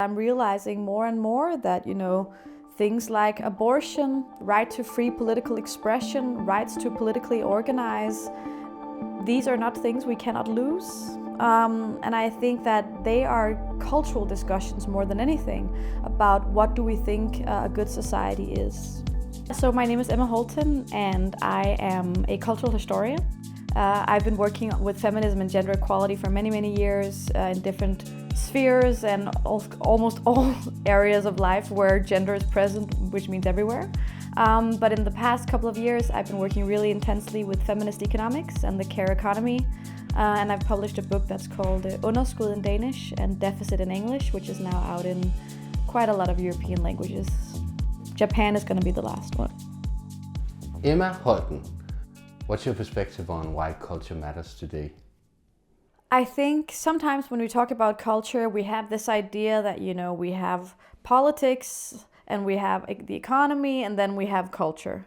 I'm realizing more and more that, things like abortion, right to free political expression, rights to politically organize, these are not things we cannot lose. And I think that they are cultural discussions more than anything about what do we think a good society is. So my name is Holten and I am a cultural historian. I've been working with feminism and gender equality for many, many years in different spheres and almost all areas of life where gender is present, which means everywhere. But in the past couple of years, I've been working really intensely with feminist economics and the care economy. And I've published a book that's called Underskud in Danish and Deficit in English, which is now out in quite a lot of European languages. Japan is going to be the last one. Emma Holten, what's your perspective on why culture matters today? I think sometimes when we talk about culture, we have this idea that, we have politics and we have the economy and then we have culture.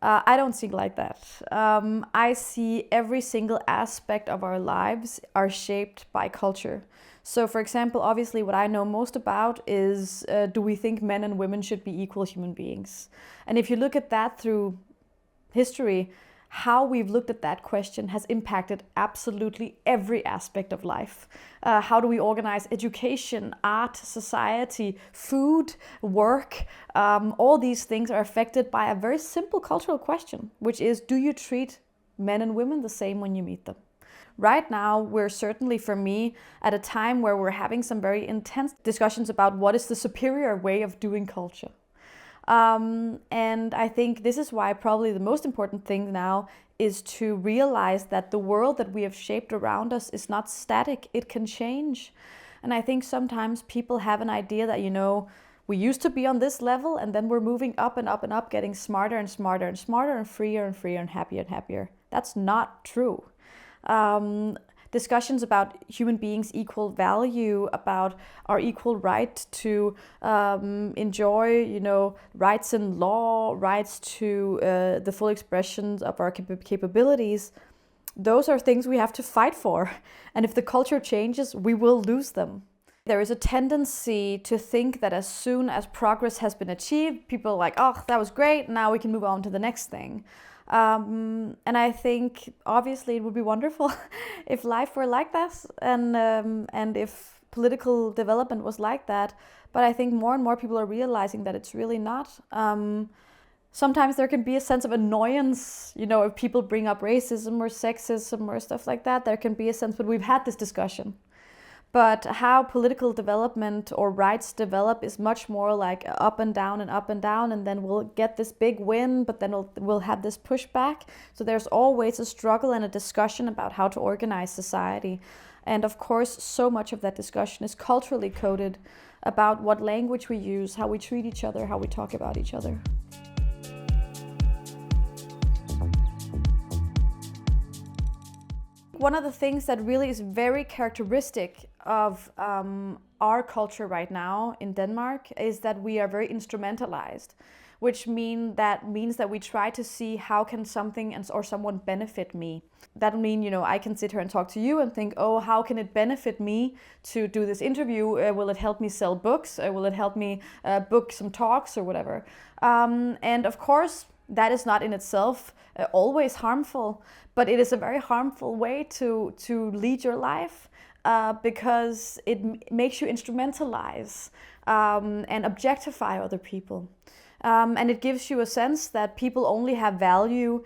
I don't see it like that. I see every single aspect of our lives are shaped by culture. So for example, obviously what I know most about is do we think men and women should be equal human beings? And if you look at that through history, how we've looked at that question has impacted absolutely every aspect of life. How do we organize education, art, society, food, work? All these things are affected by a very simple cultural question, which is, do you treat men and women the same when you meet them? Right now, we're certainly, for me, at a time where we're having some very intense discussions about what is the superior way of doing culture. And I think this is why probably the most important thing now is to realize that the world that we have shaped around us is not static, it can change. And I think sometimes people have an idea that, we used to be on this level and then we're moving up and up and up, getting smarter and smarter and smarter and freer and happier and happier. That's not true. Discussions about human beings' equal value, about our equal right to enjoy, rights in law, rights to the full expressions of our capabilities, those are things we have to fight for. And if the culture changes, we will lose them. There is a tendency to think that as soon as progress has been achieved, people are like, oh, that was great, now we can move on to the next thing. And I think obviously it would be wonderful if life were like that and if political development was like that. But I think more and more people are realizing that it's really not. Sometimes there can be a sense of annoyance, if people bring up racism or sexism or stuff like that. There can be a sense, but we've had this discussion. But how political development or rights develop is much more like up and down, and then we'll get this big win, but then we'll have this pushback. So there's always a struggle and a discussion about how to organize society. And of course, so much of that discussion is culturally coded about what language we use, how we treat each other, how we talk about each other. One of the things that really is very characteristic of our culture right now in Denmark is that we are very instrumentalized, which means that we try to see how can something or someone benefit me. That means, I can sit here and talk to you and think, oh, how can it benefit me to do this interview? Will it help me sell books? Will it help me book some talks or whatever? And of course, that is not in itself always harmful, but it is a very harmful way to lead your life because it makes you instrumentalize and objectify other people. And it gives you a sense that people only have value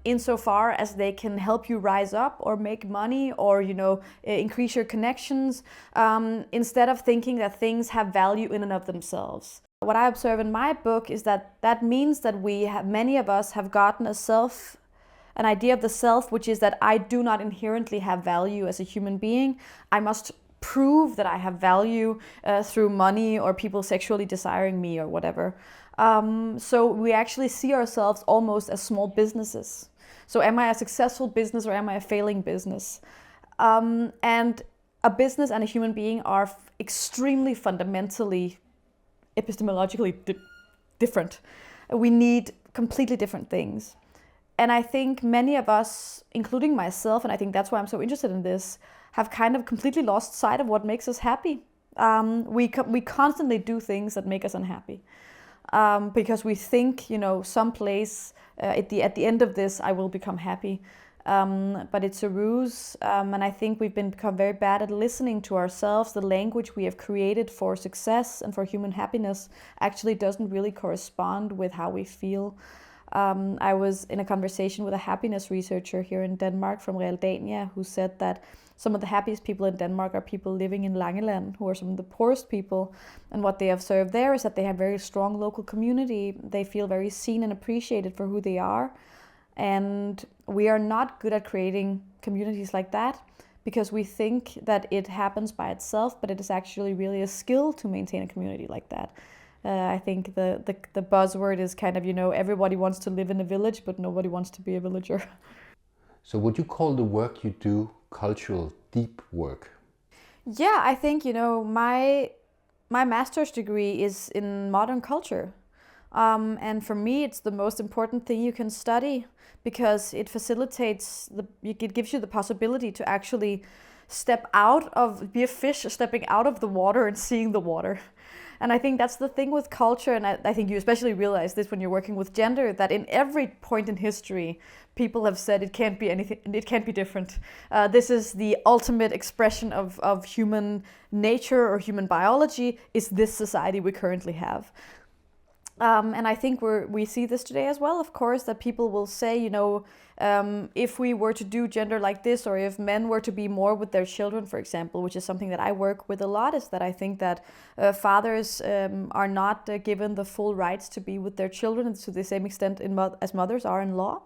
insofar as they can help you rise up or make money or, increase your connections, instead of thinking that things have value in and of themselves. What I observe in my book is that means that many of us have gotten an idea of the self, which is that I do not inherently have value as a human being. I must prove that I have value through money or people sexually desiring me or whatever. So we actually see ourselves almost as small businesses. So am I a successful business or am I a failing business? And a business and a human being are extremely fundamentally epistemologically different. We need completely different things. And I think many of us, including myself, and I think that's why I'm so interested in this, have kind of completely lost sight of what makes us happy. We constantly do things that make us unhappy, because we think, someplace at the end of this, I will become happy. But it's a ruse, and I think we've become very bad at listening to ourselves. The language we have created for success and for human happiness actually doesn't really correspond with how we feel. I was in a conversation with a happiness researcher here in Denmark from Realdania, who said that some of the happiest people in Denmark are people living in Langeland, who are some of the poorest people. And what they observe there is that they have very strong local community. They feel very seen and appreciated for who they are. And we are not good at creating communities like that, because we think that it happens by itself, but it is actually really a skill to maintain a community like that. I think the buzzword is kind of, everybody wants to live in a village, but nobody wants to be a villager. So would you call the work you do cultural, deep work? Yeah, I think, my master's degree is in modern culture. And for me, it's the most important thing you can study, because it facilitates, it gives you the possibility to actually be a fish stepping out of the water and seeing the water. And I think that's the thing with culture, and I think you especially realize this when you're working with gender, that in every point in history, people have said it can't be anything, it can't be different. This is the ultimate expression of human nature or human biology, is this society we currently have. And I think we see this today as well, of course, that people will say, if we were to do gender like this, or if men were to be more with their children, for example, which is something that I work with a lot, is that I think that fathers are not given the full rights to be with their children to the same extent as mothers are in law.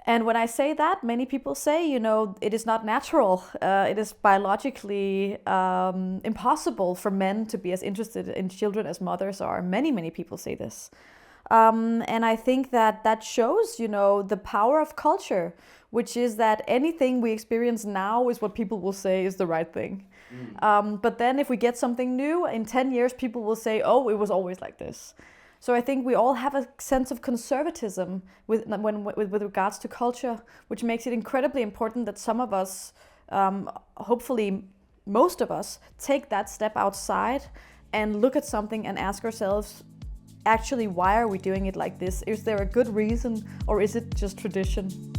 And when I say that, many people say, it is not natural. It is biologically impossible for men to be as interested in children as mothers are. Many, many people say this. And I think that shows, the power of culture, which is that anything we experience now is what people will say is the right thing. But then if we get something new, in 10 years, people will say, oh, it was always like this. So I think we all have a sense of conservatism with regards to culture, which makes it incredibly important that some of us, hopefully most of us, take that step outside and look at something and ask ourselves, actually, why are we doing it like this? Is there a good reason, or is it just tradition?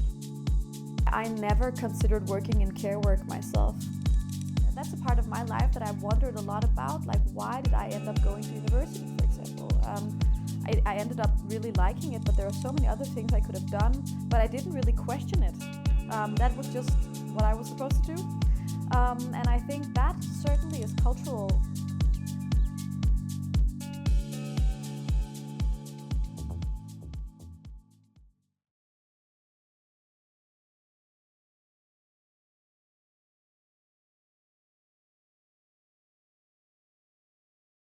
I never considered working in care work myself. That's a part of my life that I've wondered a lot about, like why did I end up going to university, for example? I ended up really liking it, but there are so many other things I could have done, but I didn't really question it. That was just what I was supposed to do. And I think that certainly is cultural